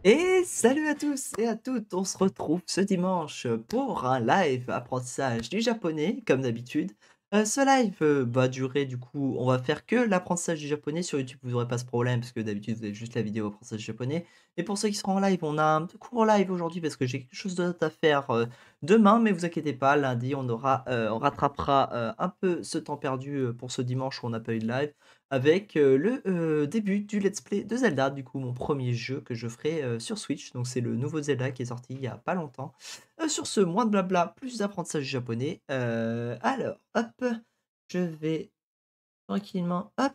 Et salut à tous et à toutes, on se retrouve ce dimanche pour un live apprentissage du japonais, comme d'habitude. Ce live va durer du coup, on va faire que l'apprentissage du japonais sur YouTube, vous n'aurez pas ce problème parce que d'habitude vous avez juste la vidéo apprentissage du japonais. Et pour ceux qui seront en live, on a un petit court live aujourd'hui parce que j'ai quelque chose d'autre à faire demain, mais vous inquiétez pas, lundi on rattrapera un peu ce temps perdu pour ce dimanche où on n'a pas eu de live avec le début du let's play de Zelda, du coup mon premier jeu que je ferai sur Switch. Donc c'est le nouveau Zelda qui est sorti il y a pas longtemps. Sur ce, moins de blabla, plus d'apprentissage japonais. Alors, hop, je vais tranquillement, hop,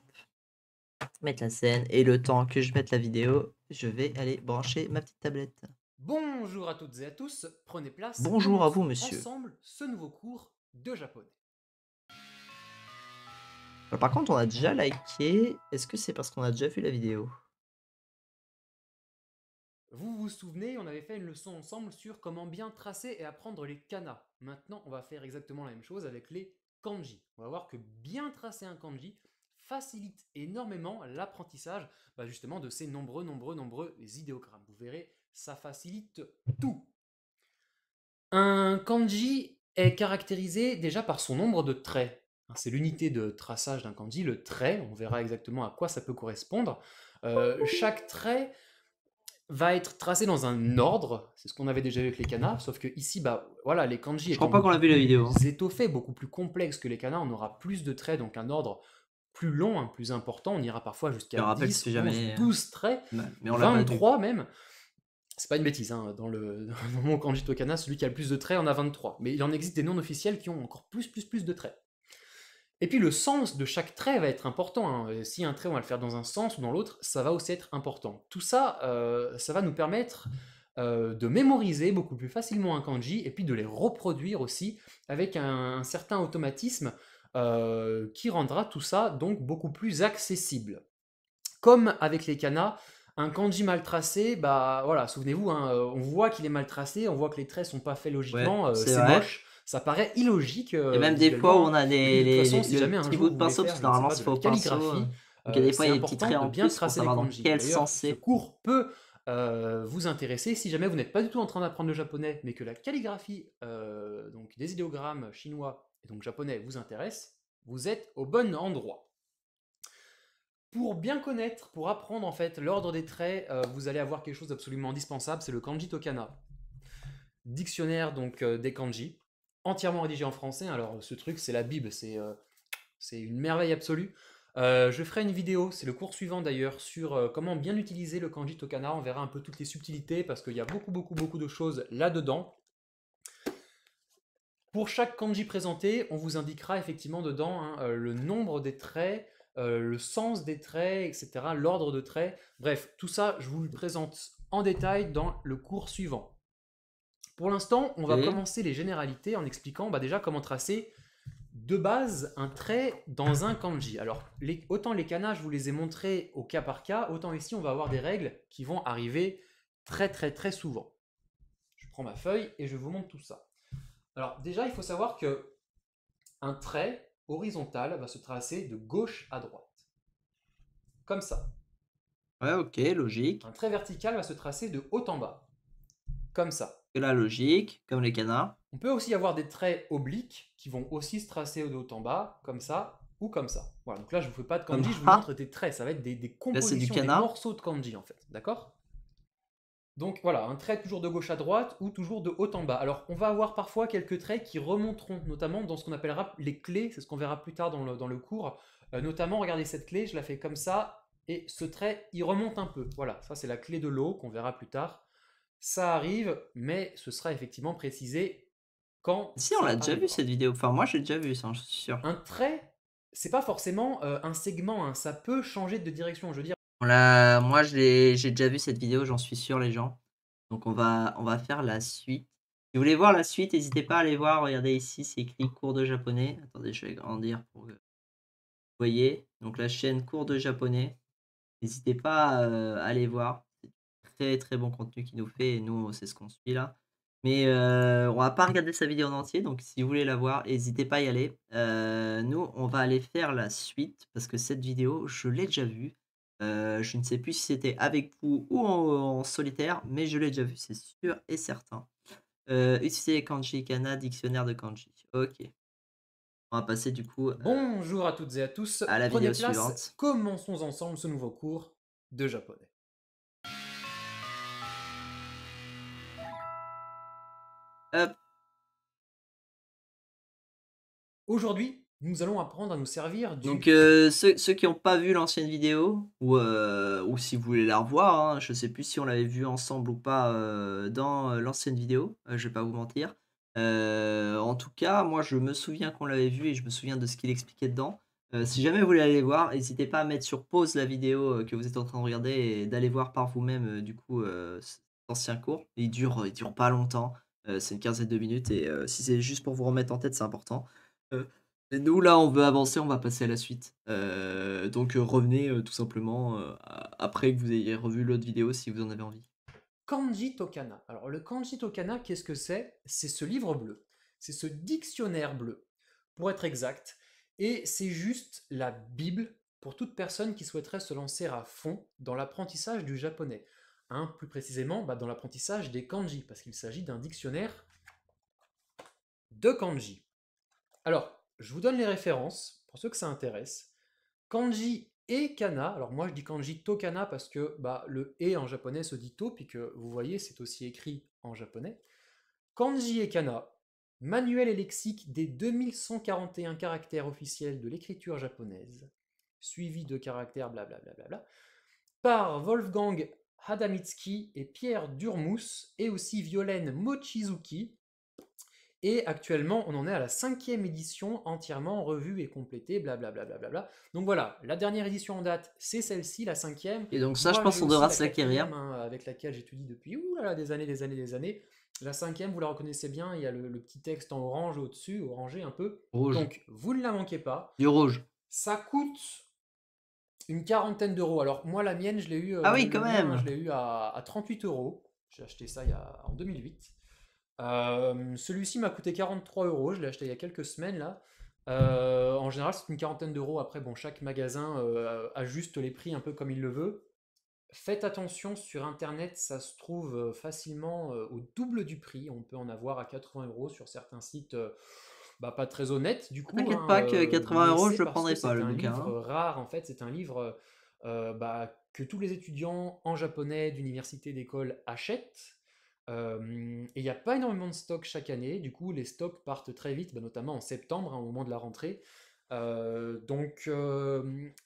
mettre la scène. Et le temps que je mette la vidéo, je vais aller brancher ma petite tablette. Bonjour à toutes et à tous, prenez place, Bonjour à vous, commençons monsieur. ensemble ce nouveau cours de japonais. Alors, par contre, on a déjà liké. Est-ce que c'est parce qu'on a déjà vu la vidéo? Vous vous souvenez, on avait fait une leçon ensemble sur comment bien tracer et apprendre les kanas. Maintenant, on va faire exactement la même chose avec les kanji. On va voir que bien tracer un kanji facilite énormément l'apprentissage justement de ces nombreux idéogrammes. Vous verrez, ça facilite tout. Un kanji est caractérisé déjà par son nombre de traits. C'est l'unité de traçage d'un kanji, le trait. On verra exactement à quoi ça peut correspondre. Chaque trait va être tracé dans un ordre. C'est ce qu'on avait déjà vu avec les kanas. Sauf que ici, voilà, les kanji Je crois étant pas qu'on a vu la vidéo. plus étoffés, beaucoup plus complexes que les kanas, on aura plus de traits, donc un ordre plus long, plus important. On ira parfois jusqu'à 10, 11, 12 traits, mais on l'a pas vu. 23 même. C'est pas une bêtise, hein. Dans mon kanji Tokana, celui qui a le plus de traits en a 23. Mais il en existe des non officiels qui ont encore plus de traits. Et puis le sens de chaque trait va être important, hein. Si un trait on va le faire dans un sens ou dans l'autre, ça va aussi être important. Tout ça, ça va nous permettre de mémoriser beaucoup plus facilement un kanji et puis de les reproduire aussi avec un certain automatisme qui rendra tout ça donc beaucoup plus accessible. Comme avec les kanas, un kanji mal tracé, voilà, souvenez-vous, hein, on voit qu'il est mal tracé, on voit que les traits sont pas faits logiquement, c'est moche, ça paraît illogique. Et même des fois où on a de toute façon, si le jamais un petit jour bout de vous voulez pinceau, faire, parce que je ne sais normalement pas, c'est de fait la au pinceau. calligraphie, Donc il y a des fois c'est il y a des petits traits important de en bien plus pour tracer les savoir dans kanji. quel D'ailleurs, sens ce c'est. cours peut vous intéresser si jamais vous n'êtes pas du tout en train d'apprendre le japonais, mais que la calligraphie, donc des idéogrammes chinois et donc japonais vous intéresse, vous êtes au bon endroit. Pour bien connaître, pour apprendre en fait l'ordre des traits, vous allez avoir quelque chose d'absolument indispensable, c'est le Kanji Tokana. Dictionnaire donc des kanji, entièrement rédigé en français. Alors ce truc c'est la Bible, c'est une merveille absolue. Je ferai une vidéo, c'est le cours suivant d'ailleurs, sur comment bien utiliser le Kanji Tokana. On verra un peu toutes les subtilités parce qu'il y a beaucoup de choses là-dedans. Pour chaque kanji présenté, on vous indiquera effectivement dedans le nombre des traits, le sens des traits, etc., l'ordre de traits. Bref, tout ça, je vous le présente en détail dans le cours suivant. Pour l'instant, on va commencer les généralités en expliquant déjà comment tracer de base un trait dans un kanji. Alors, autant les kanas, je vous les ai montrés au cas par cas, autant ici, on va avoir des règles qui vont arriver très souvent. Je prends ma feuille et je vous montre tout ça. Alors déjà, il faut savoir que un trait horizontal va se tracer de gauche à droite. Comme ça. Ouais, ok, logique. Un trait vertical va se tracer de haut en bas. Comme ça. Et la logique, comme les canards. On peut aussi avoir des traits obliques qui vont aussi se tracer de haut en bas, comme ça ou comme ça. Voilà, donc là, je ne vous fais pas de kanji, je vous montre des traits. Ça va être des compositions, des morceaux de kanji en fait. D'accord ? Donc voilà, un trait toujours de gauche à droite ou toujours de haut en bas. Alors on va avoir parfois quelques traits qui remonteront, notamment dans ce qu'on appellera les clés, c'est ce qu'on verra plus tard dans le cours. Notamment, regardez cette clé, je la fais comme ça, et ce trait, il remonte un peu. Voilà, ça c'est la clé de l'eau qu'on verra plus tard. Ça arrive, mais ce sera effectivement précisé quand... Si, on l'a déjà vu cette vidéo, enfin moi j'ai déjà vu ça, je suis sûr. Un trait c'est pas forcément un segment, hein, ça peut changer de direction. Je veux dire, Moi, j'ai déjà vu cette vidéo, j'en suis sûr, les gens. Donc on va faire la suite. Si vous voulez voir la suite, n'hésitez pas à aller voir. Regardez ici, c'est écrit cours de japonais. Attendez, je vais grandir pour que vous voyez. Donc la chaîne cours de japonais. N'hésitez pas, à aller voir. C'est très, très bon contenu qu'il nous fait et nous, c'est ce qu'on suit là. Mais, on va pas regarder sa vidéo en entier, donc si vous voulez la voir, n'hésitez pas à y aller. Nous, on va aller faire la suite parce que cette vidéo, je l'ai déjà vue. Je ne sais plus si c'était avec vous ou en solitaire, mais je l'ai déjà vue, c'est sûr et certain. Utiliser les kanji kana, dictionnaire de kanji. OK. On va passer du coup, bonjour à toutes et à tous, à la prenez vidéo place, suivante. commençons ensemble ce nouveau cours de japonais. Hop. Aujourd'hui, nous allons apprendre à nous servir Donc, du... ceux qui ont pas vu l'ancienne vidéo ou si vous voulez la revoir, hein, je sais plus si on l'avait vue ensemble ou pas, dans, l'ancienne vidéo, je vais pas vous mentir. En tout cas, moi je me souviens qu'on l'avait vue et je me souviens de ce qu'il expliquait dedans. Si jamais vous voulez aller voir, n'hésitez pas à mettre sur pause la vidéo, que vous êtes en train de regarder et d'aller voir par vous-même, du coup, cet ancien cours. Il dure pas longtemps, c'est une quinzaine de minutes et si c'est juste pour vous remettre en tête, c'est important. Heu et nous, là, on veut avancer, on va passer à la suite. Donc, revenez, tout simplement, a après que vous ayez revu l'autre vidéo si vous en avez envie. Kanji Tokana. Alors le Kanji Tokana, qu'est-ce que c'est? C'est ce livre bleu, c'est ce dictionnaire bleu, pour être exact, et c'est juste la Bible pour toute personne qui souhaiterait se lancer à fond dans l'apprentissage du japonais. Hein, plus précisément, dans l'apprentissage des kanji, parce qu'il s'agit d'un dictionnaire de kanji. Alors, je vous donne les références, pour ceux que ça intéresse. Kanji et kana, alors moi je dis kanji tokana parce que le e en japonais se dit to, puis que vous voyez c'est aussi écrit en japonais. Kanji et kana, manuel et lexique des 2141 caractères officiels de l'écriture japonaise, suivi de caractères blablabla, par Wolfgang Hadamitsuki et Pierre Durmous, et aussi Violaine Mochizuki, et actuellement, on en est à la 5e édition entièrement revue et complétée, blablabla. Donc voilà, la dernière édition en date, c'est celle-ci, la 5e. Et donc ça, je Moi, pense j'ai qu'on aussi devra la se l'acquérir. 4e, hein, avec laquelle j'étudie depuis des années, des années, des années. La 5e, vous la reconnaissez bien, il y a le petit texte en orange au-dessus, orangé un peu. Rouge, Donc, vous ne la manquez pas. du rouge. Ça coûte une quarantaine d'euros. Alors, moi, la mienne, je l'ai eu, Ah oui, le quand mien, même! je l'ai eu à 38 euros. J'ai acheté ça en 2008. Celui-ci m'a coûté 43 euros, je l'ai acheté il y a quelques semaines là. En général, c'est une quarantaine d'euros. Après, bon, chaque magasin ajuste les prix un peu comme il le veut. Faites attention, sur internet, ça se trouve facilement au double du prix. On peut en avoir à 80 euros sur certains sites pas très honnêtes, du coup, T'inquiète hein, pas que 80 mais euros, c'est je le parce que prendrai pas c'est le un bouquin, livre hein. rare en fait. C'est un livre que tous les étudiants en japonais d'université, d'école achètent. Et il n'y a pas énormément de stocks chaque année, du coup les stocks partent très vite, notamment en septembre, hein, au moment de la rentrée.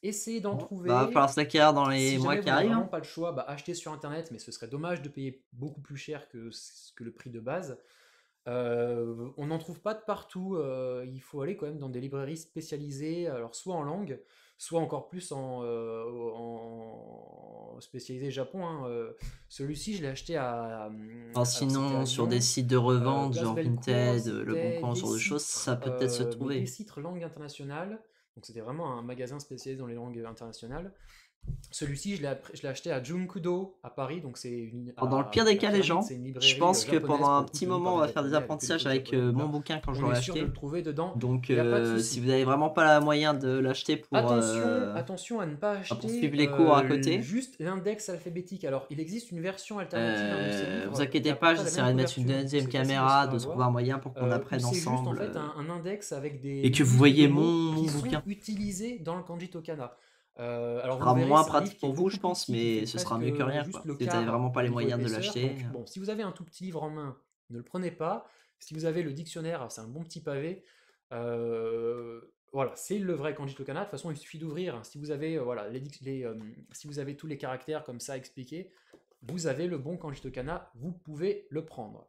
Essayez d'en Bon, bah, va falloir trouver. se l'acquérir dans les Si mois jamais vous qui n'avez arrivent, vraiment hein. pas le choix, achetez sur internet, mais ce serait dommage de payer beaucoup plus cher que le prix de base. On n'en trouve pas de partout, il faut aller quand même dans des librairies spécialisées, alors soit en langue, soit encore plus en spécialisé Japon, hein. Celui-ci, je l'ai acheté Alors alors c'était à sinon, sur des Lyon, sites de revente, Place genre Bellecour, Vinted, c'était Leboncoin, ce des genre de choses, ça citres, peut peut-être se mais des trouver. citres langue internationale. Donc c'était vraiment un magasin spécialisé dans les langues internationales. Celui-ci, je l'ai acheté à Junkudo, à Paris, donc c'est Alors dans le à pire des la cas, les Pyramide, gens, c'est une je librairie pense que pendant japonaise, pour un le coup, petit tenue par moment, on des va faire des japonais, avec que des apprentissages trucs avec, japonais mon dedans. bouquin quand je On est l'aurai sûr de le acheté. trouver dedans, Donc il n'y a pas de si souci. vous avez vraiment pas la moyen de l'acheter Attention, attention à ne pas pour acheter suivre les cours à côté, juste l'index alphabétique. Alors, il existe une version alternative, de ces vous livres qui inquiétez a à peu pas, près la même j'essaierai de mettre une couverture, du coup deuxième c'est facile de se caméra, faire de trouver un avoir, moyen pour qu'on où apprenne c'est juste en ensemble, fait un index avec des et que vous listes de voyez mots mon qui sont bouquin. utilisés dans le kanji tokana. Ce Alors vous sera verrez, moins c'est un livre pratique qui est pour vous, beaucoup je plus pense, petit, qui fait mais ce sera presque mieux que rien, juste quoi. le Si vous avez quart vraiment pas au les niveau moyens de épaisseur. l'acheter, Donc bon, si vous avez un tout petit livre en main, ne le prenez pas. Si vous avez le dictionnaire, c'est un bon petit pavé. Voilà, c'est le vrai kanji tokana. De toute façon, il suffit d'ouvrir, hein. Si vous avez si vous avez tous les caractères comme ça expliqués, vous avez le bon kanji tokana, vous pouvez le prendre.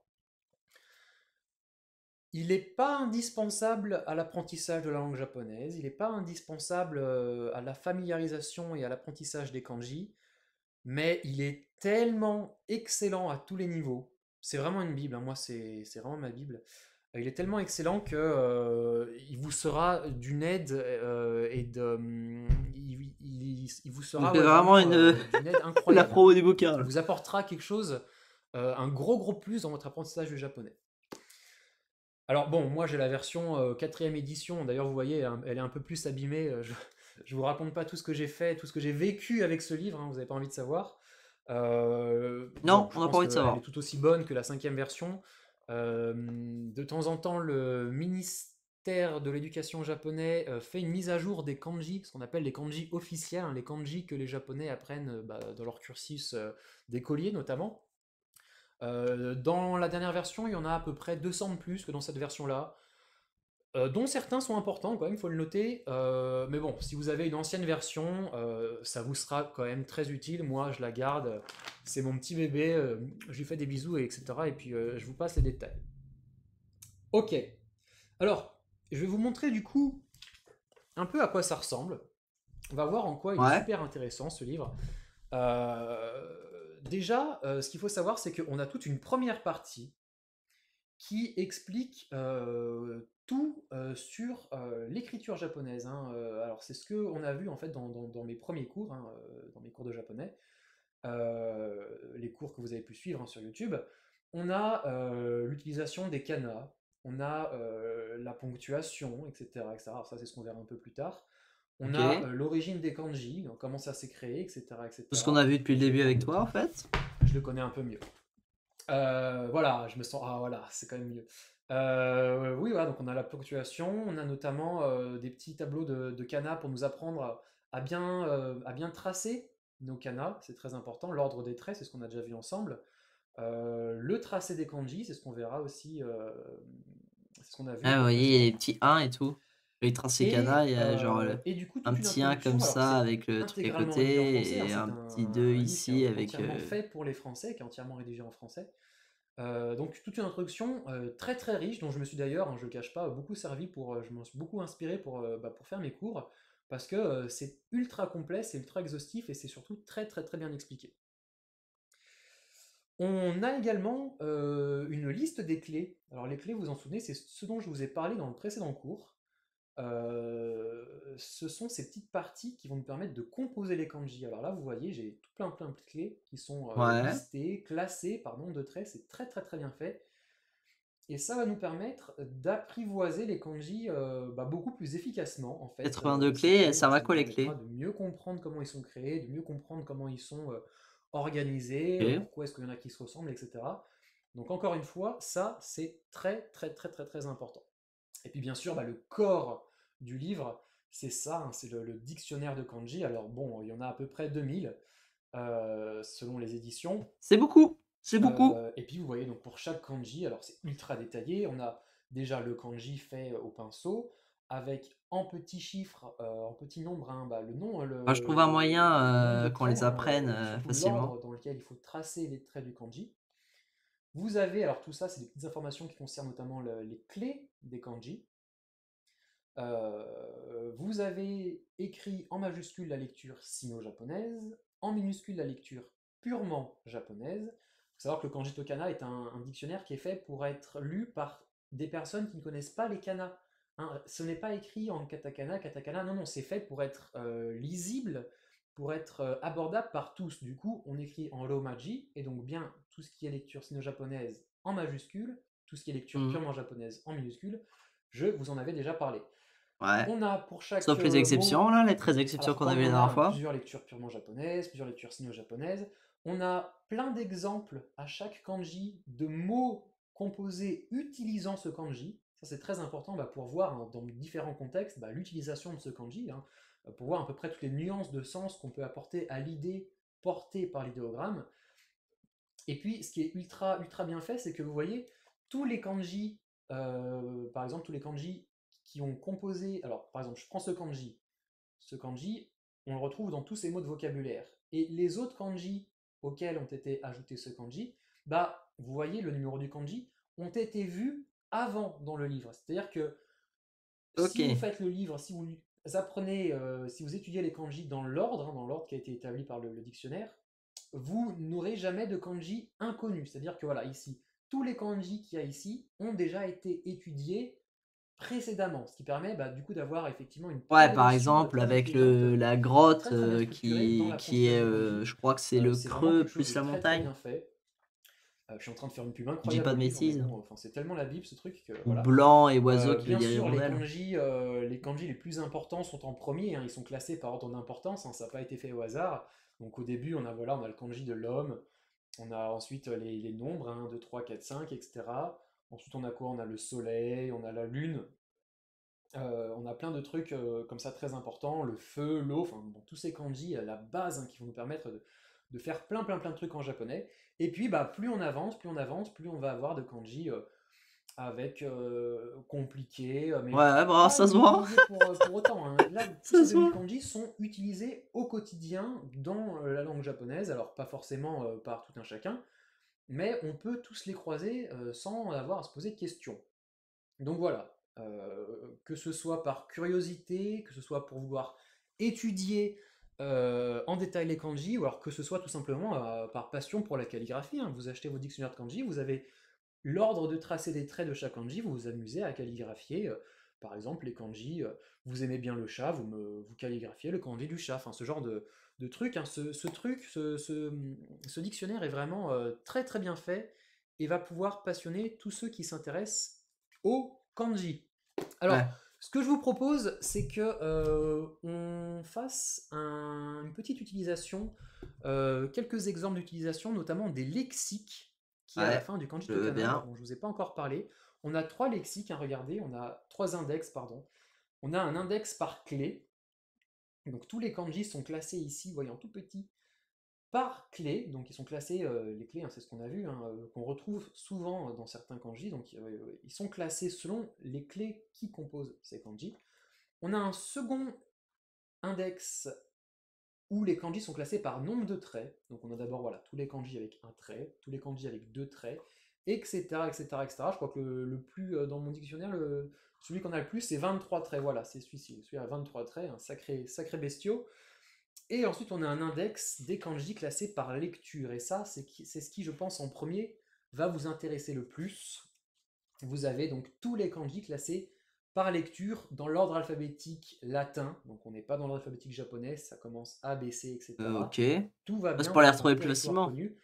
Il n'est pas indispensable à l'apprentissage de la langue japonaise, il n'est pas indispensable à la familiarisation et à l'apprentissage des kanji, mais il est tellement excellent à tous les niveaux. C'est vraiment une Bible, hein, moi c'est vraiment ma Bible. Il est tellement excellent que il vous sera d'une aide il vous Vous sera faites ouais, vraiment vraiment une d'une aide la incroyable. promo du bouquin, Il là. vous apportera quelque chose, un gros plus dans votre apprentissage du japonais. Alors bon, moi j'ai la version quatrième édition, d'ailleurs vous voyez, hein, elle est un peu plus abîmée, je vous raconte pas tout ce que j'ai fait, tout ce que j'ai vécu avec ce livre, hein, vous n'avez pas envie de savoir. Bon, Non, je on n'a pas pense envie de qu'elle est savoir. tout aussi bonne que la cinquième version. De temps en temps, le ministère de l'éducation japonais fait une mise à jour des kanji, ce qu'on appelle les kanji officiels, hein, les kanji que les japonais apprennent dans leur cursus d'écolier notamment. Dans la dernière version, il y en a à peu près 200 de plus que dans cette version-là, dont certains sont importants quand même, il faut le noter. Mais bon, si vous avez une ancienne version, ça vous sera quand même très utile. Moi, je la garde, c'est mon petit bébé, je lui fais des bisous, et etc. Et puis, je vous passe les détails. Ok, alors, je vais vous montrer du coup un peu à quoi ça ressemble. On va voir en quoi il est Ouais. super intéressant ce livre. Déjà, ce qu'il faut savoir, c'est qu'on a toute une première partie qui explique tout sur l'écriture japonaise, hein. Alors c'est ce qu'on a vu en fait dans mes premiers cours, hein, dans mes cours de japonais, les cours que vous avez pu suivre hein, sur YouTube. On a l'utilisation des kanas, on a la ponctuation, etc., etc. Alors ça c'est ce qu'on verra un peu plus tard. On a Ok. l'origine des kanji, donc comment ça s'est créé, etc., Tout ce qu'on a etc. vu depuis le Je vais début prendre avec le toi, en temps. fait. Je le connais un peu mieux. Voilà, je me sens. Ah voilà, c'est quand même mieux. Oui, voilà, donc on a la ponctuation, on a notamment des petits tableaux de kanas pour nous apprendre à bien tracer nos kanas, c'est très important. L'ordre des traits, c'est ce qu'on a déjà vu ensemble. Le tracé des kanji, c'est ce qu'on verra aussi, c'est ce qu'on a vu Ah, vous voyez, il y a les précédemment. petits 1 et tout. Les tracés Kana, il y a genre Et du coup, un toute une petit 1 comme introduction. Alors, ça c'est avec le truc à intégralement rédigé en français, hein, côté et c'est un petit 2 un livre qui ici est avec. entièrement fait pour les Français, qui est entièrement rédigé en français. Donc toute une introduction très très riche dont je me suis d'ailleurs, hein, je ne le cache pas, beaucoup servi pour, je m'en suis beaucoup inspiré pour faire mes cours parce que c'est ultra complet, c'est ultra exhaustif et c'est surtout très très très bien expliqué. On a également une liste des clés. Alors les clés, vous vous en souvenez, c'est ce dont je vous ai parlé dans le précédent cours. Ce sont ces petites parties qui vont nous permettre de composer les kanji. Alors là, vous voyez, j'ai tout plein de clés qui sont Ouais. listées, classées par nombre de traits. C'est très très très bien fait. Et ça va nous permettre d'apprivoiser les kanji beaucoup plus efficacement, en fait, 82 ces clés, clés. ça Donc va ça nous quoi les permettra clés? de mieux comprendre comment ils sont créés, de mieux comprendre comment ils sont organisés, Ok. pourquoi est-ce qu'il y en a qui se ressemblent, etc. Donc encore une fois, ça c'est très très très très très important. Et puis bien sûr, le corps du livre, c'est ça, hein, c'est le dictionnaire de kanji. Alors bon, il y en a à peu près 2000 selon les éditions. C'est beaucoup. C'est beaucoup. Et puis vous voyez, donc pour chaque kanji, alors c'est ultra détaillé, on a déjà le kanji fait au pinceau, avec en petits chiffres, en petits nombres, hein, le nom, Moi, je trouve un le nombre moyen de qu'on traits, les hein, apprenne et puis surtout facilement. l'ordre dans lequel il faut tracer les traits du kanji. Vous avez, alors tout ça, c'est des petites informations qui concernent notamment les clés des kanji. Vous avez écrit en majuscule la lecture sino-japonaise, en minuscule la lecture purement japonaise. Il faut savoir que le kanji tokana est un dictionnaire qui est fait pour être lu par des personnes qui ne connaissent pas les kanas, hein. Ce n'est pas écrit en katakana, non, non, c'est fait pour être lisible, pour être abordable par tous. Du coup, on écrit en romaji, et donc bien tout ce qui est lecture sino-japonaise en majuscule, tout ce qui est lecture Mhm. purement japonaise en minuscule. Je vous en avais déjà parlé. Ouais. On a pour chaque Sauf les exceptions, mot, là, les 13 exceptions alors qu'on a comme vues la on a dernière hein, fois. plusieurs lectures purement japonaises, plusieurs lectures sino-japonaises, on a plein d'exemples à chaque kanji de mots composés utilisant ce kanji. Ça c'est très important pour voir hein, dans différents contextes l'utilisation de ce kanji, hein, pour voir à peu près toutes les nuances de sens qu'on peut apporter à l'idée portée par l'idéogramme. Et puis, ce qui est ultra, ultra bien fait, c'est que vous voyez, tous les kanji, par exemple, tous les kanji qui ont composé. Alors, par exemple, je prends ce kanji. Ce kanji, on le retrouve dans tous ces mots de vocabulaire. Et les autres kanji auxquels ont été ajoutés ce kanji, vous voyez, le numéro du kanji, ont été vus avant dans le livre. C'est-à-dire que Ok. si vous faites le livre, si vous apprenez, si vous étudiez les kanji dans l'ordre, hein, dans l'ordre qui a été établi par le dictionnaire, vous n'aurez jamais de kanji inconnus. C'est-à-dire que voilà, ici, tous les kanji qu'il y a ici ont déjà été étudiés précédemment, ce qui permet bah, du coup d'avoir effectivement une Ouais, par progression exemple, très avec intelligente, la grotte très très bien structurée dans qui est, l'apprentissage des kanji. je crois que c'est le C'est vraiment creux quelque chose plus de la très très montagne. bien fait. Je suis en train de faire une pub Je dis incroyable pas au de livre, mais bêtises. bon, enfin, c'est tellement la Bible ce truc que Ou voilà. blanc et oiseau qui veut Bien dire sûr, hirondelle. les kanji les plus importants sont en premier, hein, ils sont classés par ordre d'importance, hein, ça n'a pas été fait au hasard. Donc au début, on a, voilà, on a le kanji de l'homme, on a ensuite les nombres, 1, 2, 3, 4, 5, etc. Ensuite, on a quoi? On a le soleil, on a la lune, on a plein de trucs comme ça très importants, le feu, l'eau, enfin bon, tous ces kanji, la base hein, qui vont nous permettre de faire plein plein plein de trucs en japonais. Et puis bah, plus on avance, plus on avance, plus on va avoir de kanji avec compliqués, Ouais, mais ouais, bah, pas ça se voit. utilisés pour autant, hein. Là, tous Ça ces se demi voit. kanji sont utilisés au quotidien dans la langue japonaise, alors pas forcément par tout un chacun, mais on peut tous les croiser sans avoir à se poser de questions. Donc voilà, que ce soit par curiosité, que ce soit pour vouloir étudier en détail les kanji, ou alors que ce soit tout simplement par passion pour la calligraphie, hein. Vous achetez vos dictionnaires de kanji, vous avez l'ordre de tracé des traits de chaque kanji, vous vous amusez à calligraphier, par exemple les kanji, vous aimez bien le chat, vous calligraphiez le kanji du chat, enfin ce genre de truc, hein. Ce dictionnaire est vraiment très très bien fait et va pouvoir passionner tous ceux qui s'intéressent au kanji. Alors, Ouais, ce que je vous propose, c'est que on fasse une petite utilisation, quelques exemples d'utilisation, notamment des lexiques qui est à la ouais, fin du kanji je veux tokana. Alors, bien. bon, je ne vous ai pas encore parlé. On a trois lexiques, hein, regardez, on a trois index, pardon. On a un index par clé. Donc, tous les kanji sont classés ici, vous voyez, en tout petit, par clé. Donc, ils sont classés, les clés, hein, c'est ce qu'on a vu, hein, qu'on retrouve souvent dans certains kanji. Donc, ils sont classés selon les clés qui composent ces kanji. On a un second index où les kanji sont classés par nombre de traits. Donc on a d'abord voilà, tous les kanji avec un trait, tous les kanji avec deux traits, etc. etc., etc. Je crois que le plus, dans mon dictionnaire, celui qu'on a le plus, c'est 23 traits. Voilà, c'est celui-ci. Celui à 23 traits, un sacré, sacré bestiau. Et ensuite, on a un index des kanji classés par lecture. Et ça, c'est ce qui, je pense, en premier, va vous intéresser le plus. Vous avez donc tous les kanji classés par lecture dans l'ordre alphabétique latin. Donc on n'est pas dans l'ordre alphabétique japonais, ça commence A, B, C, etc. Ok. Ouais, Tout va c'est bien, pour on les est dans le retrouver plus territoire facilement. connu.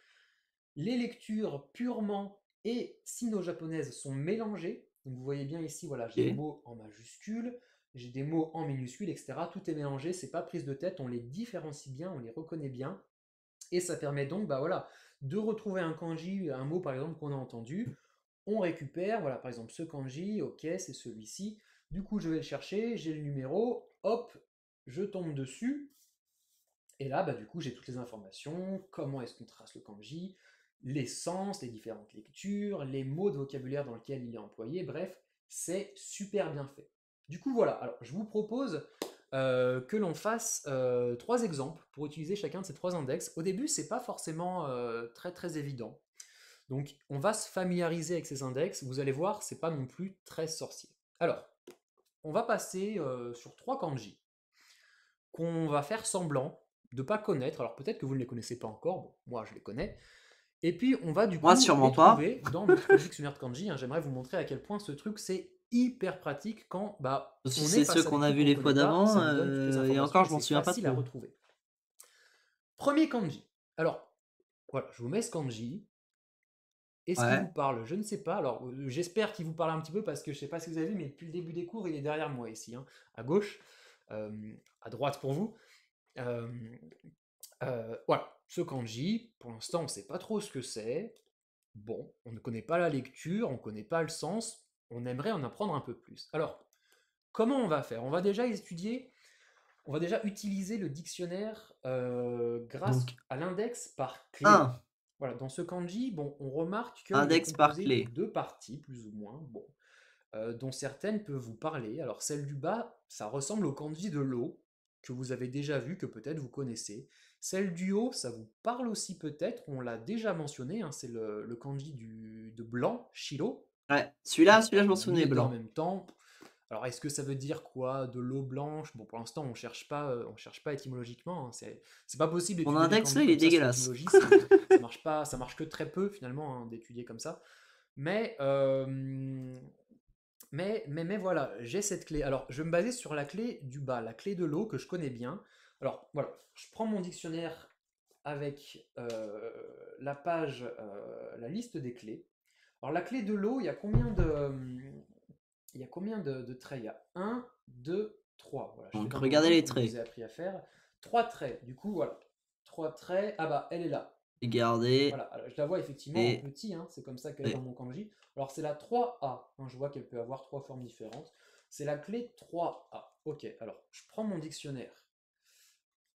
Les lectures purement et sino-japonaises sont mélangées. Donc vous voyez bien ici, voilà, j'ai des Ok. mots en majuscules, j'ai des mots en minuscules, etc. Tout est mélangé, c'est pas prise de tête, on les différencie bien, on les reconnaît bien. Et ça permet donc bah, voilà, de retrouver un kanji, un mot par exemple qu'on a entendu. On récupère, voilà, par exemple ce kanji, ok, c'est celui-ci. Du coup, je vais le chercher, j'ai le numéro, hop, je tombe dessus. Et là, bah, du coup, j'ai toutes les informations, comment est-ce qu'on trace le kanji, les sens, les différentes lectures, les mots de vocabulaire dans lesquels il est employé, bref, c'est super bien fait. Du coup, voilà, alors je vous propose que l'on fasse trois exemples pour utiliser chacun de ces trois index. Au début, c'est pas forcément très très évident. Donc, on va se familiariser avec ces index. Vous allez voir, c'est pas non plus très sorcier. Alors, on va passer sur trois kanji qu'on va faire semblant de pas connaître. Alors peut-être que vous ne les connaissez pas encore, bon, moi je les connais. Et puis on va du Moi, coup sûrement les pas. trouver dans notre dictionnaire de kanji, hein. J'aimerais vous montrer à quel point ce truc c'est hyper pratique quand bah, Si on est c'est ceux face à des qu'on a trucs vus qu'on ne les fois connaît pas, d'avant, ça nous donne toutes les et informations encore, et je m'en c'est souviens pas facile à trop. retrouver. Premier kanji. Alors voilà, je vous mets ce kanji. Est-ce qu'il vous Ouais. parle? Je ne sais pas. Alors, j'espère qu'il vous parle un petit peu parce que je ne sais pas si vous avez vu, mais depuis le début des cours, il est derrière moi ici, hein, à gauche, euh, à droite pour vous. Euh, voilà, ce kanji, pour l'instant, on ne sait pas trop ce que c'est. Bon, on ne connaît pas la lecture, on ne connaît pas le sens, on aimerait en apprendre un peu plus. Alors, comment on va faire? On va déjà utiliser le dictionnaire grâce Donc, à l'index par clé. un Voilà, dans ce kanji, bon, on remarque qu'il est index par composé de clé. deux parties, plus ou moins, bon, dont certaines peuvent vous parler. Alors, celle du bas, ça ressemble au kanji de l'eau, que vous avez déjà vu, que peut-être vous connaissez. Celle du haut, ça vous parle aussi peut-être, on l'a déjà mentionné, hein, c'est le kanji de blanc, Shiro. Ouais, celui-là, Alors, je m'en on a mis souvenais, les deux en blanc. même temps. Alors, est-ce que ça veut dire quoi? De l'eau blanche? Bon, pour l'instant, on cherche pas étymologiquement, hein. C'est pas possible Mon d'étudier les index là, kanji il est comme ça sur dégueulasse. l'étymologie. Ça marche pas, ça marche que très peu finalement hein, d'étudier comme ça. Mais, mais voilà, j'ai cette clé. Alors, je vais me baser sur la clé du bas, la clé de l'eau que je connais bien. Alors, voilà, je prends mon dictionnaire avec la page, la liste des clés. Alors, la clé de l'eau, il y a combien de traits? Il y a un, 2, 3. Voilà, je fais Donc dans regardez l'ordre, les comme je vous traits. ai appris à faire. 3 traits, du coup, voilà. 3 traits. Ah bah, elle est là. Regardez. Voilà, alors, je la vois effectivement en Et, petit, hein, c'est comme ça qu'elle est dans et mon kanji. Alors c'est la 3A, hein, je vois qu'elle peut avoir 3 formes différentes. C'est la clé 3A. Ok, alors je prends mon dictionnaire.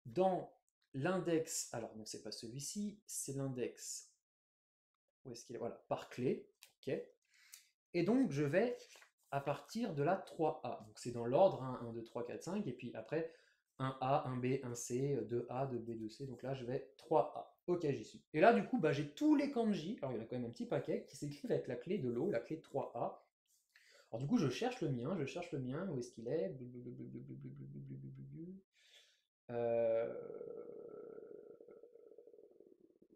Dans l'index, alors non, c'est pas celui-ci, c'est l'index. Où est-ce qu'il est? Voilà, par clé. Ok. Et donc je vais à partir de la 3A. Donc c'est dans l'ordre, hein, 1, 2, 3, 4, 5. Et puis après, 1A, 1B, 1C, 2A, 2B, 2C. Donc là, je vais 3A. Ok, j'y suis. Et là, du coup, bah, j'ai tous les kanji. Alors, il y en a quand même un petit paquet qui s'écrivent avec la clé de l'eau, la clé 3A. Alors, du coup, je cherche le mien, Où est-ce qu'il est? Euh,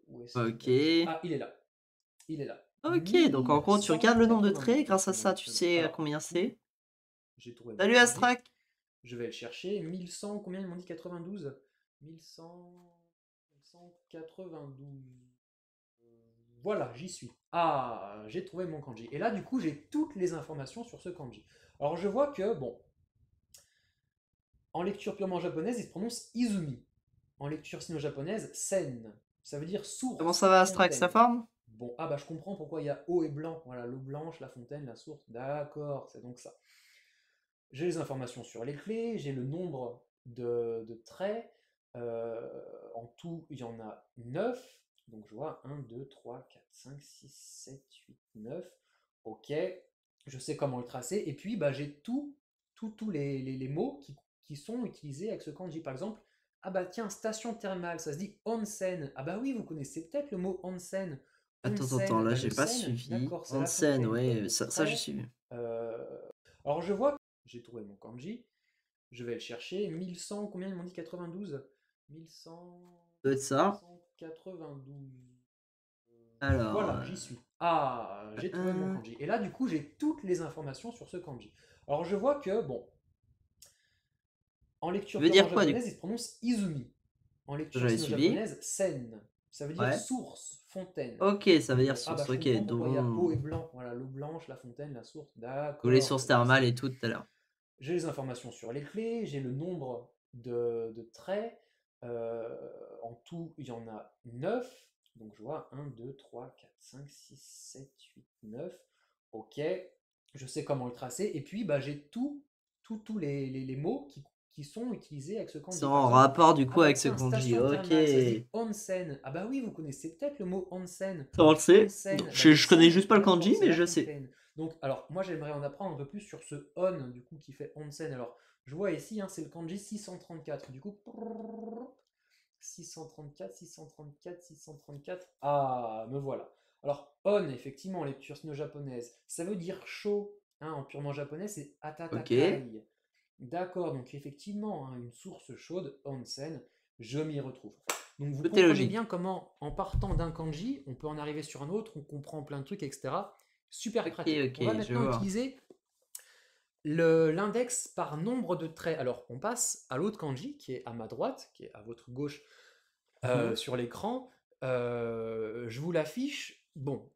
Où est-ce qu'il ok. est? Ah, il est là. Il est là. Ok, donc en gros, tu regardes le nombre de traits, 1192 grâce à sur mon ça, tu dictionnaire. sais Alors, combien du coup, c'est. j'ai trouvé mon Salut kanji. Astrak! Je vais le chercher. 1100, combien ils m'ont dit? 92? 1100, 1192. Voilà, j'y suis. Ah, j'ai trouvé mon kanji. Et là, du coup, j'ai toutes les informations sur ce kanji. Alors, je vois que, bon, en lecture purement japonaise, il se prononce Izumi. En lecture sino-japonaise, Sen. Ça veut dire Comment ça source, va Astrak, ça fontaine. forme? Bon, ah bah je comprends pourquoi il y a eau et blanc. Voilà, l'eau blanche, la fontaine, la source. D'accord, c'est donc ça. J'ai les informations sur les clés, j'ai le nombre de traits. En tout, il y en a 9. Donc je vois 1, 2, 3, 4, 5, 6, 7, 8, 9. Ok, je sais comment le tracer. Et puis bah, j'ai tous les mots qui sont utilisés avec ce kanji. Par exemple, ah bah tiens, station thermale, ça se dit onsen. Ah bah oui, vous connaissez peut-être le mot onsen. Attends, Onsen, là bah le j'ai pas sen, suivi. d'accord, c'est la Onsen, fontaine, comme ouais, le ça j'ai trait. suivi. Euh, alors je vois que j'ai trouvé mon kanji, je vais le chercher. 1100, combien ils m'ont dit? 92? 1100, Ça doit être ça. 1192. Alors, Voilà, j'y suis. Ah, j'ai trouvé mon kanji. Et là, du coup, j'ai toutes les informations sur ce kanji. Alors je vois que, bon, en tu lecture veux purement dire quoi du japonaise, coup? il se prononce Izumi. En Ça, lecture j'avais suivi. sino-japonaise, Sen. Ça veut dire Ouais. source, fontaine. Ok, ça veut dire Bon, ah bah source. je Ok, comprends pourquoi il y a eau et donc blanc. Voilà, l'eau blanche, la fontaine, la source. ou les D'accord, sources c'est donc thermales ça. et tout tout à l'heure. J'ai les informations sur les clés, j'ai le nombre de traits. En tout, il y en a 9. Donc je vois 1, 2, 3, 4, 5, 6, 7, 8, 9. Ok, je sais comment le tracer. Et puis, bah, j'ai tous les mots qui sont utilisés avec ce C'est kanji. Par en exemple, rapport du ah coup bah avec ce tiens, kanji. station Ok. thermale, ça se dit onsen. Ah bah oui, vous connaissez peut-être le mot onsen. Ça on le sait. Onsen, bah, le Je connais sen, juste pas le d'accord, kanji, c'est mais la je sais. fontaine. Donc, alors, moi, j'aimerais en apprendre un peu plus sur ce on, du coup, qui fait onsen. Alors, je vois ici, hein, c'est le kanji 634. Du coup, 634, 634, 634. Ah, me voilà. Alors, on, effectivement, en lecture sino-japonaise, ça veut dire chaud. Hein, en purement japonais, c'est Ok. atatakai. D'accord, donc effectivement, hein, une source chaude, onsen, je m'y retrouve. Donc vous Tout est comprenez logique. bien comment, en partant d'un kanji, on peut en arriver sur un autre, on comprend plein de trucs, etc. Super Ok, pratique. On va ok, je maintenant vois. utiliser l'index par nombre de traits. Alors, on passe à l'autre kanji, qui est à ma droite, qui est à votre gauche Mhm. sur l'écran. Je vous l'affiche. Bon,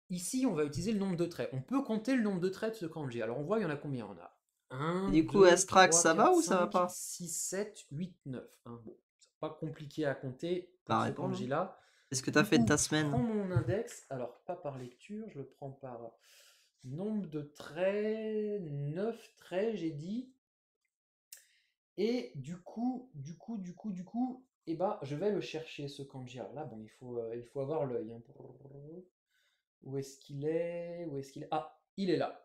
ici, on va utiliser le nombre de traits. On peut compter le nombre de traits de ce kanji. Alors, on voit, il y en a combien? On a Et un, du coup, 2, Astrax, 3, ça va 4, ou ça va 5, pas? 6, 7, 8, 9. Bon, c'est pas compliqué à compter Pas pour à ce répondre, hein. kanji-là. Qu'est-ce que t'as Du fait de ta coup, je prends semaine? mon index. Alors, pas par lecture, je le prends par nombre de traits. 9 traits, j'ai dit. Et eh ben, je vais le chercher, ce kanji. Alors là, bon, il faut avoir l'œil, hein. Où est-ce qu'il est? Où est-ce qu'il est? Ah, il est là.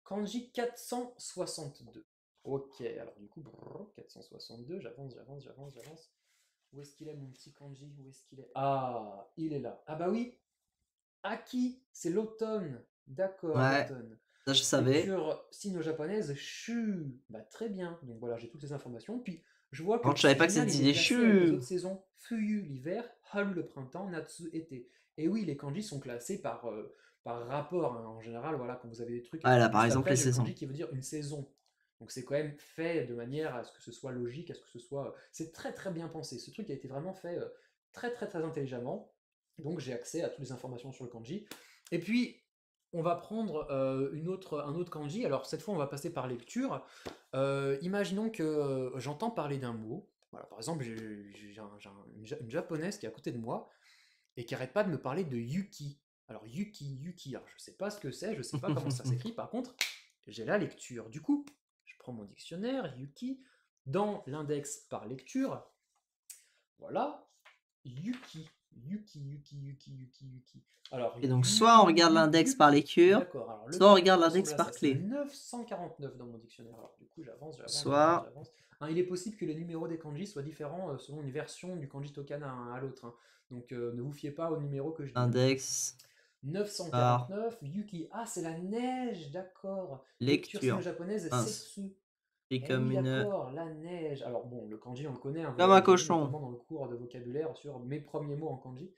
Kanji 462. Ok, alors du coup, 462, j'avance. Où est-ce qu'il est, mon petit kanji? Où est-ce qu'il est? Ah, il est là. Ah bah oui, Aki, c'est l'automne. D'accord, Ouais, l'automne. ça je savais. Lecture sino-japonaise, Shu. Bah, très bien. Donc voilà, j'ai toutes les informations. Puis je vois que Par contre, le je savais pas que ça final, il est disait classé avec les chu. autres saisons. Fuyu l'hiver, Haru le printemps, Natsu été. Et oui, les kanji sont classés par rapport, hein. En général, voilà, quand vous avez des trucs, Ah là, par juste exemple, après, les j'ai le saisons. kanji qui veut dire une saison. Donc c'est quand même fait de manière à ce que ce soit logique, à ce que ce soit. C'est très très bien pensé. Ce truc a été vraiment fait très très très intelligemment. Donc j'ai accès à toutes les informations sur le kanji. Et puis, on va prendre un autre kanji. Alors cette fois, on va passer par lecture. Imaginons que j'entends parler d'un mot. Voilà, par exemple, une japonaise qui est à côté de moi et qui arrête pas de me parler de Yuki. Alors Yuki, Yuki, alors, je sais pas ce que c'est, je sais pas comment ça s'écrit. Par contre, j'ai la lecture. Du coup, je prends mon dictionnaire, Yuki, dans l'index par lecture. Voilà, Yuki. Yuki, Yuki, Yuki, Yuki, Yuki. Alors, Et donc, soit on regarde l'index par Yuki. lecture, D'accord, alors soit on lequel regarde l'index ressemble à ça? par C'est le clé. 949 dans mon dictionnaire. Alors, du coup, j'avance, j'avance, j'avance, Soit j'avance. Hein, il est possible que les numéros des kanji soient différents selon une version du kanji tokana à l'autre, hein. Donc, ne vous fiez pas au numéro que je dis, hein. index par 949, Yuki. Ah, c'est la neige, d'accord. Lecture lecture. sino-japonaise, Mince. Setsu. Et Eh comme oui, une... d'accord, la neige. Alors bon, le kanji, on le connaît, hein, vous Comme l'avez un déjà vu cochon. notamment dans le cours de vocabulaire sur mes premiers mots en kanji.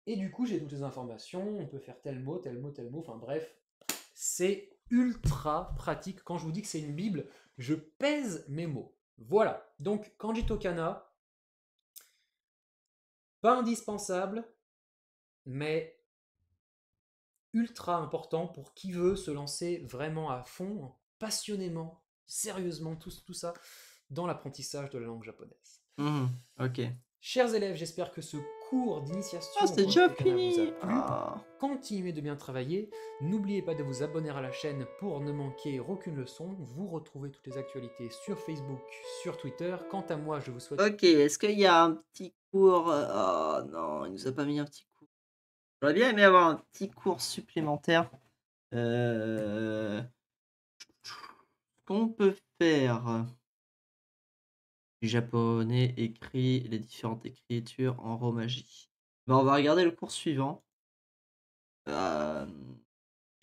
Et du coup, j'ai toutes les informations, on peut faire tel mot, tel mot, tel mot, enfin bref, c'est ultra pratique. Quand je vous dis que c'est une Bible, je pèse mes mots. Voilà, donc kanji tokana, pas indispensable, mais ultra important pour qui veut se lancer vraiment à fond, passionnément, sérieusement, tout ça, dans l'apprentissage de la langue japonaise. Ok. Chers élèves, j'espère que ce cours Ah, d'initiation au c'est kanji déjà tokana vous a fini. plu. Ah. Continuez de bien travailler. N'oubliez pas de vous abonner à la chaîne pour ne manquer aucune leçon. Vous retrouvez toutes les actualités sur Facebook, sur Twitter. Quant à moi, je vous souhaite... Ok, est-ce qu'il y a un petit cours... Oh non, il nous a pas mis un petit cours. J'aurais bien aimé avoir un petit cours supplémentaire. Qu'on peut faire du japonais écrit, les différentes écritures en romaji. Ben, on va regarder le cours suivant. Je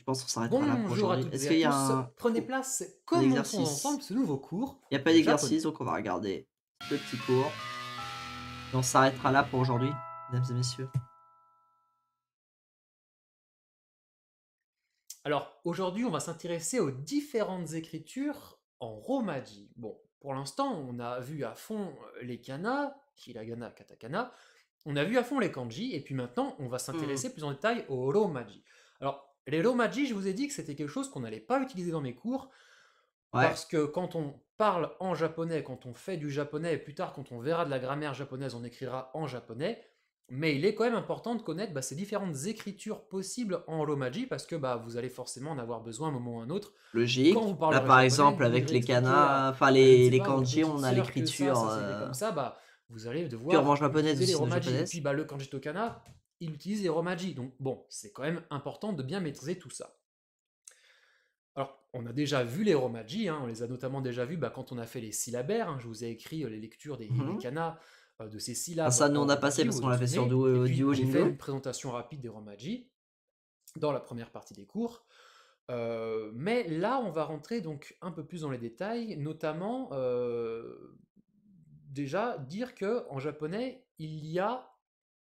pense qu'on s'arrêtera là pour Bonjour à aujourd'hui. toutes Est-ce et à qu'il y a tous. Prenez place. un Commençons exercice? ensemble ce nouveau cours Il n'y a pas de japonais. d'exercice, donc on va regarder ce petit cours. Et on s'arrêtera là pour aujourd'hui, mesdames et messieurs. Alors, aujourd'hui, on va s'intéresser aux différentes écritures en romaji. Bon, pour l'instant, on a vu à fond les kana, hiragana, katakana. On a vu à fond les kanji, et puis maintenant, on va s'intéresser plus en détail aux romaji. Alors, les romaji, je vous ai dit que c'était quelque chose qu'on n'allait pas utiliser dans mes cours, Ouais, parce que quand on parle en japonais, quand on fait du japonais, et plus tard, quand on verra de la grammaire japonaise, on écrira en japonais. Mais il est quand même important de connaître ces différentes écritures possibles en romaji, parce que vous allez forcément en avoir besoin à un moment ou à un autre. Quand logique. vous Là, parlerez par japonais, exemple, vous avec voudrez les expliquer kanas, enfin je ne sais les pas, à votre kanji, petite on a sœur que ça, l'écriture s'écrit comme ça, vous allez purement devoir japonaise ou utiliser les sinon romaji. Et puis japonaise. le kanji tokana, il utilise les romaji. Donc bon, c'est quand même important de bien maîtriser tout ça. Alors, on a déjà vu les romaji, hein, on les a notamment déjà vus quand on a fait les syllabaires, hein, je vous ai écrit les lectures des kanas, de ces Ah, ça, syllabes nous, en on a passé romaji, parce vous qu'on vous l'a fait sur souvenez. Et puis, j'ai fait Duolingo. une présentation rapide des romaji dans la première partie des cours. Mais là, on va rentrer donc un peu plus dans les détails, notamment déjà dire que en japonais,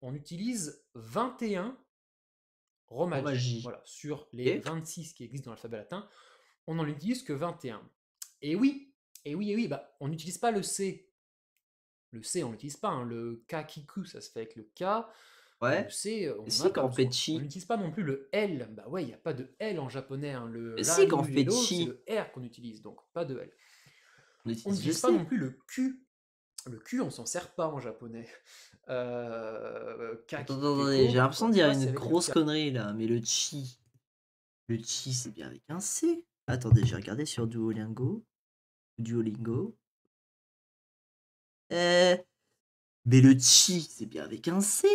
on utilise 21 romaji. Romaji. Voilà, sur les Ok. 26 qui existent dans l'alphabet latin, on n'en utilise que 21. Et oui, et oui, on n'utilise pas le C. Le C, on l'utilise pas, hein. Le kakiku, ça se fait avec le K. Le Ouais. C, Et on n'en a si, pas quand on fait besoin. On chi. n'utilise pas non plus le L. Bah ouais, il n'y a pas de L en japonais, hein. Le Et la, si, quand on lu, fait lélo, c'est chi, le R qu'on utilise, donc pas de L. on On utilise le n'utilise pas non C. plus le Q. Le Q, on s'en sert pas en japonais. Attends, Kaki, attendez, j'ai keko, l'impression encore de une dire fois, une c'est avec le grosse K. connerie là, mais le chi. Le chi, c'est bien avec un C. Attendez, j'ai regardé sur Duolingo. Duolingo. Euh, mais le chi, c'est bien avec un C.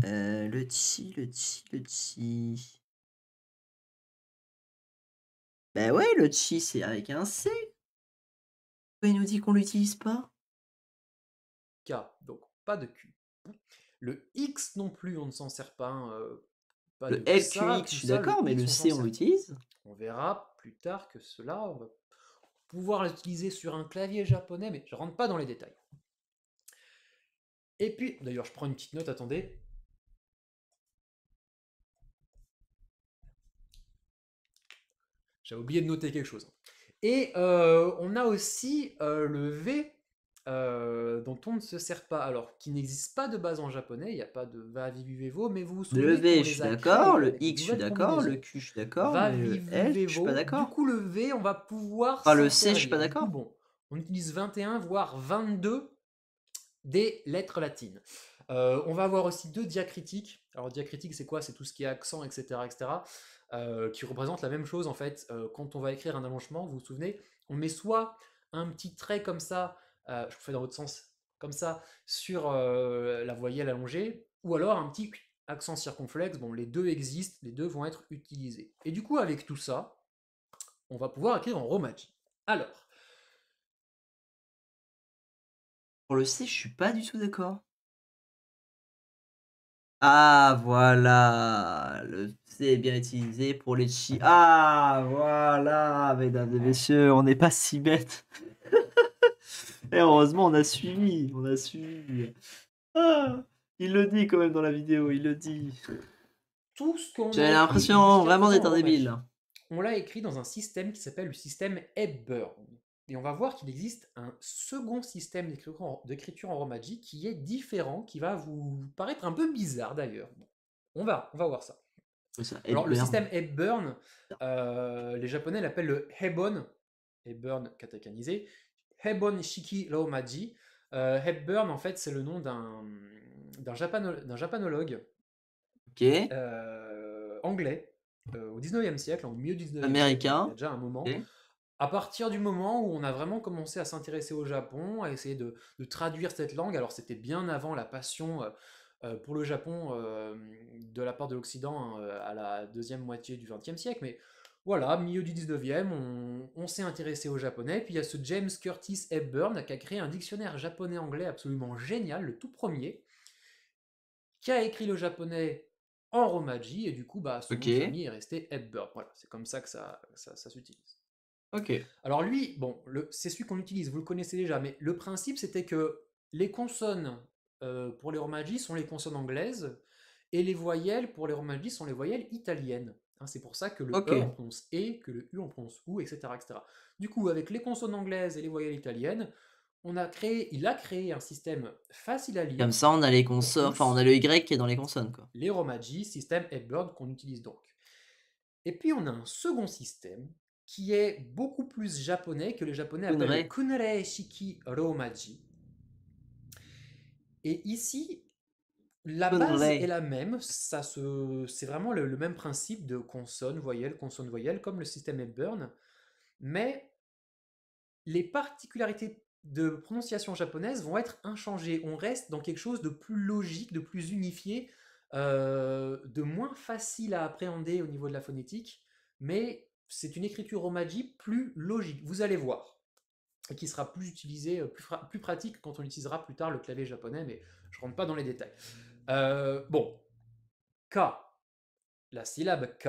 Le chi, le chi, le chi. Ben ouais, le chi, c'est avec un C. il nous dit qu'on l'utilise pas? K, donc pas de Q. Le X non plus, on ne s'en sert pas, hein, pas Le de ça, LQX, je tout suis ça, le d'accord, mais le X, on s'en C, on sert. l'utilise? On verra plus tard que cela, on va pouvoir l'utiliser sur un clavier japonais, mais je rentre pas dans les détails. Et puis, d'ailleurs, je prends une petite note, attendez. J'avais oublié de noter quelque chose. Et on a aussi le V dont on ne se sert pas, alors qui n'existe pas de base en japonais, il n'y a pas de va vivu mais vous vous Le souvenez qu'on V, je suis les a d'accord, créés le avec des X, je suis nouvelles d'accord, le combinaisons. Q, je suis d'accord, Va mais le L, je suis pas vivu Du d'accord. coup, le V, on va pouvoir Enfin, le s'en C, je suis pas servir. Du coup, d'accord. bon, on utilise 21, voire 22 des lettres latines. On va avoir aussi deux diacritiques. Alors, diacritique, c'est quoi? C'est tout ce qui est accent, etc., etc., qui représente la même chose, en fait. Quand on va écrire un allongement, vous vous souvenez, on met soit un petit trait comme ça, je vous fais dans votre sens, comme ça, sur la voyelle allongée, ou alors un petit accent circonflexe. Bon, les deux existent, les deux vont être utilisés. Et du coup, avec tout ça, on va pouvoir écrire en romaji. Alors, Pour le C, je suis pas du tout d'accord. Ah voilà! Le C est bien utilisé pour les chi ah voilà, mesdames et messieurs, on n'est pas si bêtes. Et heureusement, on a suivi, on a suivi. Ah! Il le dit quand même dans la vidéo, il le dit. tout ce qu'on a J'avais écrit l'impression jusqu'à vraiment présent d'être en un romaji, débile. on l'a écrit dans un système qui s'appelle le système Hepburn. Et on va voir qu'il existe un second système d'écriture en romaji qui est différent, qui va vous paraître un peu bizarre d'ailleurs. Bon, on va voir ça. C'est ça, Alors le Hepburn. système Hepburn, les Japonais l'appellent le Hebon, Hepburn katakanisé, Hebon Shiki Romaji. Hepburn en fait c'est le nom d'un japanologue OK. anglais au 19e siècle, au milieu du 19e siècle, donc il y a Américain. déjà un moment. OK. À partir du moment où on a vraiment commencé à s'intéresser au Japon, à essayer de traduire cette langue, alors c'était bien avant la passion pour le Japon de la part de l'Occident hein, à la deuxième moitié du 20e siècle, mais voilà, milieu du 19e, on s'est intéressé au japonais, puis il y a ce James Curtis Hepburn qui a créé un dictionnaire japonais-anglais absolument génial, le tout premier, qui a écrit le japonais en romaji, et du coup, bah, son nom de OK. famille est resté Hepburn. Voilà, c'est comme ça que ça s'utilise. OK. Alors lui, bon, c'est celui qu'on utilise, vous le connaissez déjà, mais le principe c'était que les consonnes pour les romaji sont les consonnes anglaises, et les voyelles pour les romaji sont les voyelles italiennes. Hein, c'est pour ça que le E on OK. prononce E, que le U on prononce OU, etc., etc. Du coup, avec les consonnes anglaises et les voyelles italiennes, il a créé un système facile à Comme lire ça, on a les pour consonnes enfin, on a tous, le Y qui est dans les consonnes, quoi. les romaji, système Hepburn qu'on utilise donc. Et puis on a un second système qui est beaucoup plus japonais, que les japonais appellent le Kunrei. Kunrei Shiki Romaji. Et ici, la base est Kunrei. la même, c'est vraiment le même principe de consonne, voyelle, comme le système Hepburn, mais les particularités de prononciation japonaise vont être inchangées. On reste dans quelque chose de plus logique, de plus unifié, de moins facile à appréhender au niveau de la phonétique, mais c'est une écriture romaji plus logique. Vous allez voir. Et qui sera plus utilisé, plus pratique quand on utilisera plus tard le clavier japonais, mais je ne rentre pas dans les détails. Bon, K, la syllabe K,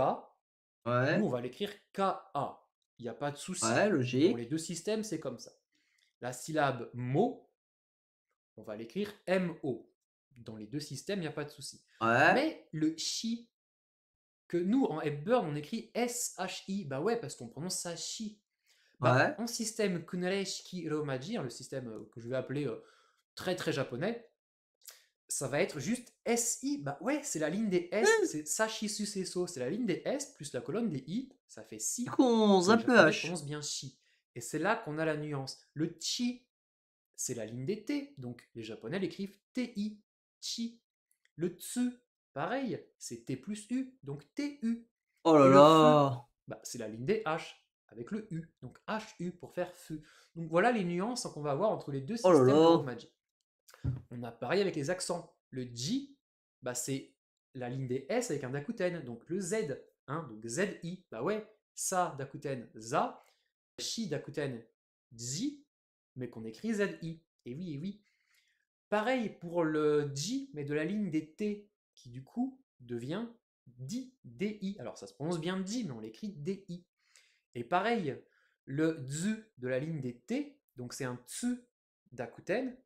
nous Ouais. on va l'écrire K-A. Il n'y a pas de souci. Ouais, Dans les logique. deux systèmes, c'est comme ça. La syllabe mo, on va l'écrire M-O. Dans les deux systèmes, il n'y a pas de souci. Ouais. Mais le shi, que nous, en Hepburn, on écrit S-H-I, bah ouais, parce qu'on prononce ça shi. Bah, Ouais. en système Kunrei Shiki Romaji, hein, le système que je vais appeler très très japonais, ça va être juste SI. Bah ouais, c'est la ligne des S, c'est Sashi Suseso, c'est la ligne des S plus la colonne des I, ça fait Du Si, coup, on que les zappe le japonais H. prononcent bien Shi. Et c'est là qu'on a la nuance. Le Chi, c'est la ligne des T, donc les japonais l'écrivent TI, Chi. Le Tsu, pareil, c'est T plus U, donc TU. Oh là Et le Feu, là! bah, c'est la ligne des H, avec le U, donc HU pour faire feu. Donc voilà les nuances qu'on va avoir entre les deux Oh là systèmes de là! Romaji. On a pareil avec les accents. Le J, bah, c'est la ligne des S avec un Dakuten, donc le Z, hein, donc ZI. Bah ouais, ça Dakuten, za, shi Dakuten, zi, mais qu'on écrit ZI. Et oui, et oui. Pareil pour le J, mais de la ligne des T, qui du coup devient DI. Alors ça se prononce bien J, mais on l'écrit DI. Et pareil, le ZU de la ligne des T, donc c'est un TSU d'Akuten.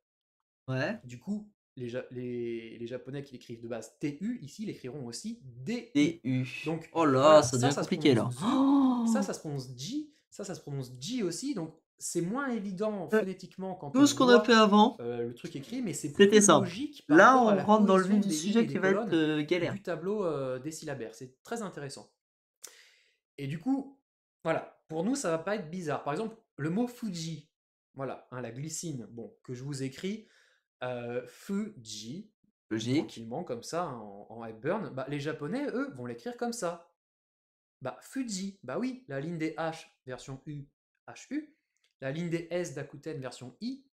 Ouais. Du coup, les Japonais qui l'écrivent de base TU, ici, l'écriront aussi DU. DU. Donc Oh là, voilà, ça devient ça se compliqué prononce là. ZU, Oh ça se prononce J, ça se prononce J aussi. Donc c'est moins évident Euh, phonétiquement quand Tout on ce qu'on a fait voit avant, le truc écrit, mais c'est c'était plus simple. logique par Là, rapport à on la rentre dans le cohésion vif du des lignes sujet et qui des va être colonnes galère. du tableau des syllabaires. C'est très intéressant. Et du coup, voilà, pour nous, ça va pas être bizarre. Par exemple, le mot Fuji, voilà, hein, la glycine, bon, que je vous écris, Fuji, Logique. tranquillement, comme ça, hein, en Hepburn, bah, les Japonais, eux, vont l'écrire comme ça. Bah, Fuji, bah oui, la ligne des H, version U, HU, la ligne des S d'Akuten, version I,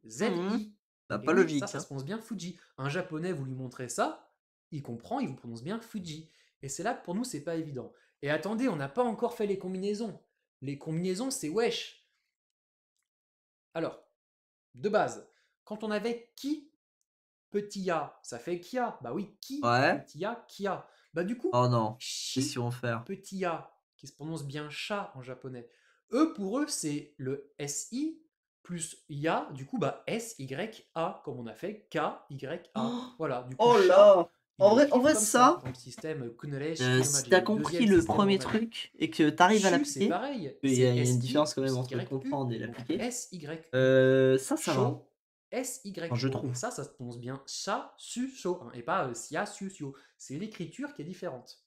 Mhm. ZI. Bah, Et pas oui, ça logique, se hein. prononce bien Fuji. Un Japonais, vous lui montrez ça, il comprend, il vous prononce bien Fuji. Et c'est là que pour nous, c'est pas évident. Et attendez, on n'a pas encore fait les combinaisons. Les combinaisons, c'est wesh. Alors, de base, quand on avait qui, petit a, ça fait kia. Bah oui, qui, Ouais. petit a, kia. Bah du coup, Oh non. Qu'est-ce qu'ils chi, vont faire? petit a, qui se prononce bien chat en japonais. Eux, pour eux, c'est le si plus ya, du coup, bah S-Y-A, comme on a fait K-Y-A. Oh, Voilà, du coup, oh chat, là. ils En l'écrivent vrai, comme ça, ça, dans le système Kunereshi Ryomaji, si t'as le compris deuxième le système premier Romaji. truc et que t'arrives à Chu, c'est l'appliquer, pareil, il y a c'est une SI différence quand même plus entre YU. comprendre et Donc l'appliquer. SYU. Ça va. Sho, Enfin, je SYO. Et trouve. ça se prononce bien Sha, Su, Sho. Hein, et pas Sia, Su, Sio. C'est l'écriture qui est différente.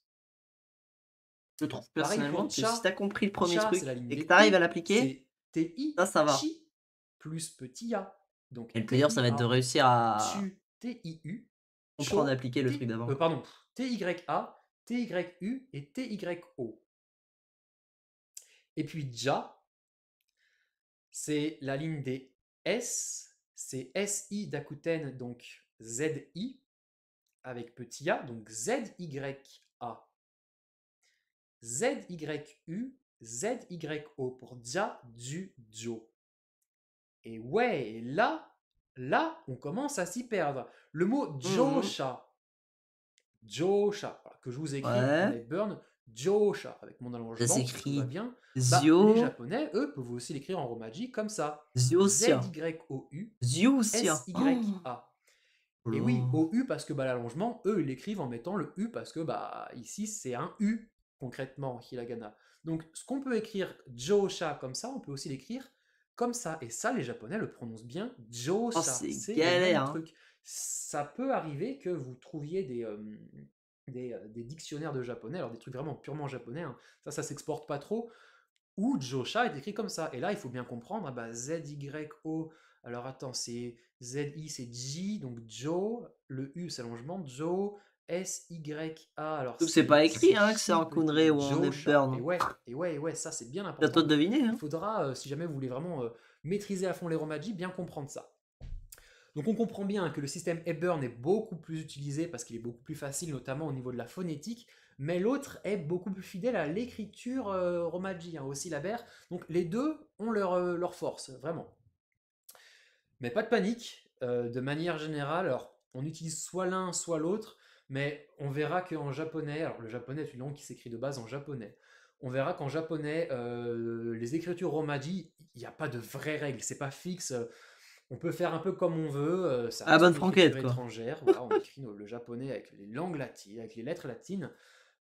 Je trouve Pareil personnellement pour que si Cha. t'as compris le premier Cha, c'est la truc ligne et que des t'arrives à T. l'appliquer, C'est TI, ça va. Chi, plus petit a. Donc Et le plaisir, ça va être de TIA. réussir à Chu, TIU. comprendre et Cho, appliquer le truc d'avant. pardon, TYA, TYU et TYO. Et puis Ja, c'est la ligne des S. C'est SI d'Akuten, donc ZI, avec petit a, donc ZYA. ZYU, ZYO pour Dia, Du, Jo. Et ouais, là, on commence à s'y perdre. Le mot Mhm. Josha, Josha, voilà, que je vous écris en Ouais. Hepburn, Josha, avec mon Ça allongement, si tout va s'écrit bien, bah, les Zio, Japonais, eux, peuvent aussi l'écrire en Romaji comme ça. Ziosia. ZYOU, Ziosia. Oh, SYA. oh Et oui, là. au U parce que bah, l'allongement, eux, ils l'écrivent en mettant le U parce que bah, ici, c'est un U, concrètement, en hiragana. Donc, ce qu'on peut écrire Josha comme ça, on peut aussi l'écrire comme ça. Et ça, les Japonais le prononcent bien Oh, Josha. c'est C'est le galère, même hein. truc. Ça peut arriver que vous trouviez des dictionnaires de japonais, alors des trucs vraiment purement japonais, hein. Ça s'exporte pas trop, où Josha est écrit comme ça. Et là, il faut bien comprendre, ah bah, Z-Y-O, alors attends, c'est Z-I, c'est J, donc Joe, le U, c'est allongement, Joe, S-Y-A, alors Donc c'est pas écrit c'est hein, que c'est Chi, en Kunre ou en Josha. Hepburn. Et ouais, ça c'est bien C'est à toi important. de deviner, Il hein. faudra, si jamais vous voulez vraiment maîtriser à fond les Romaji, bien comprendre ça. Donc on comprend bien que le système Hepburn est beaucoup plus utilisé parce qu'il est beaucoup plus facile, notamment au niveau de la phonétique, mais l'autre est beaucoup plus fidèle à l'écriture romaji, hein, au syllabaire. Donc les deux ont leur force, vraiment. Mais pas de panique, de manière générale, alors on utilise soit l'un, soit l'autre, mais on verra qu'en japonais, alors le japonais est une langue qui s'écrit de base en japonais, on verra qu'en japonais, les écritures romaji, il n'y a pas de vraies règles, c'est pas fixe, on peut faire un peu comme on veut, ça À la reste bonne une écriture franquette, quoi. étrangère, voilà, on écrit le japonais avec les langues latines, avec les lettres latines.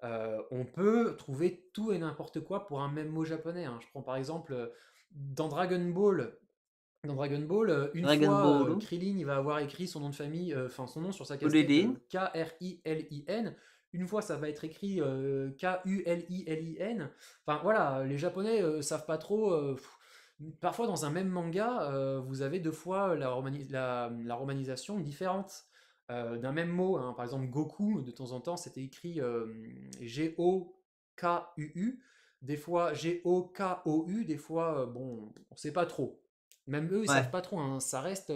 On peut trouver tout et n'importe quoi pour un même mot japonais, hein. Je prends par exemple dans Dragon Ball. Dans Dragon Ball, une Dragon fois, Ball, Krillin il va avoir écrit son nom de famille, enfin son nom sur sa casquette Ulilin. K-R-I-L-I-N. Une fois, ça va être écrit K-U-L-I-L-I-N. Enfin voilà, les Japonais savent pas trop. Parfois, dans un même manga, vous avez deux fois la romanisation différente d'un même mot, hein. Par exemple, Goku, de temps en temps, c'était écrit G-O-K-U-U. Des fois, G-O-K-O-U. Des fois, bon, on sait pas trop. Même eux, ils savent Ouais. pas trop, hein. Ça reste,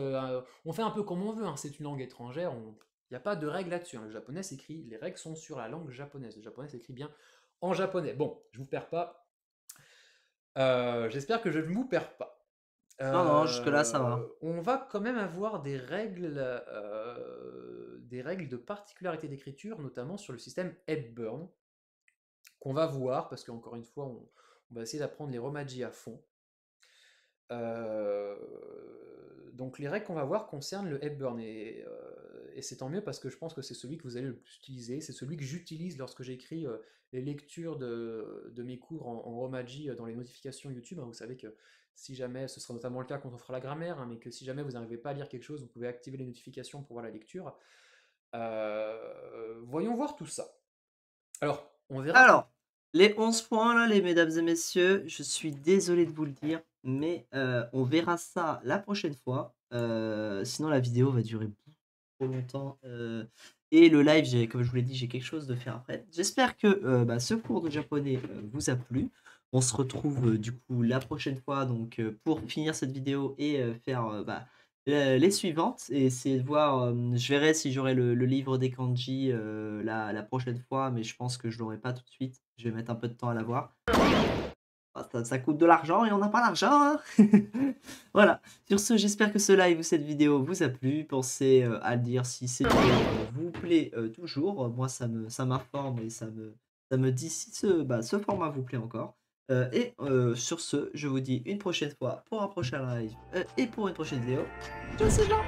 on fait un peu comme on veut, hein. C'est une langue étrangère. Il n'y a pas de règles là-dessus, hein. Le japonais s'écrit, les règles sont sur la langue japonaise. Le japonais s'écrit bien en japonais. Bon, je vous perds pas. J'espère que je ne vous perds pas. Non, non, jusque-là, ça va. On va quand même avoir des règles de particularité d'écriture, notamment sur le système Hepburn, qu'on va voir, parce qu'encore une fois, on va essayer d'apprendre les Romaji à fond. Euh, donc les règles qu'on va voir concernent le Hepburn, et c'est tant mieux parce que je pense que c'est celui que vous allez le plus utiliser, c'est celui que j'utilise lorsque j'écris les lectures de mes cours en Romaji dans les notifications YouTube, hein. Vous savez que si jamais, ce sera notamment le cas quand on fera la grammaire, hein, mais que si jamais vous n'arrivez pas à lire quelque chose, vous pouvez activer les notifications pour voir la lecture. Voyons voir tout ça. Alors, on verra. Alors, les 11 points là, les mesdames et messieurs, je suis désolé de vous le dire, mais on verra ça la prochaine fois. Sinon la vidéo va durer beaucoup trop longtemps, et le live, comme je vous l'ai dit, j'ai quelque chose de faire après. J'espère que, bah, ce cours de japonais, vous a plu. On se retrouve, du coup la prochaine fois donc, pour finir cette vidéo et faire, bah, les suivantes et essayer de voir, je verrai si j'aurai le livre des kanji, la prochaine fois, mais je pense que je l'aurai pas tout de suite. Je vais mettre un peu de temps à l'avoir. Ah, ça coûte de l'argent et on n'a pas l'argent, hein! Voilà. Sur ce, j'espère que ce live ou cette vidéo vous a plu. Pensez, à le dire si cette vidéo, vous plaît, toujours. Moi, ça m'informe et ça me dit si ce format vous plaît encore. Et sur ce, je vous dis une prochaine fois pour un prochain live, et pour une prochaine vidéo. Ciao, c'est Jean!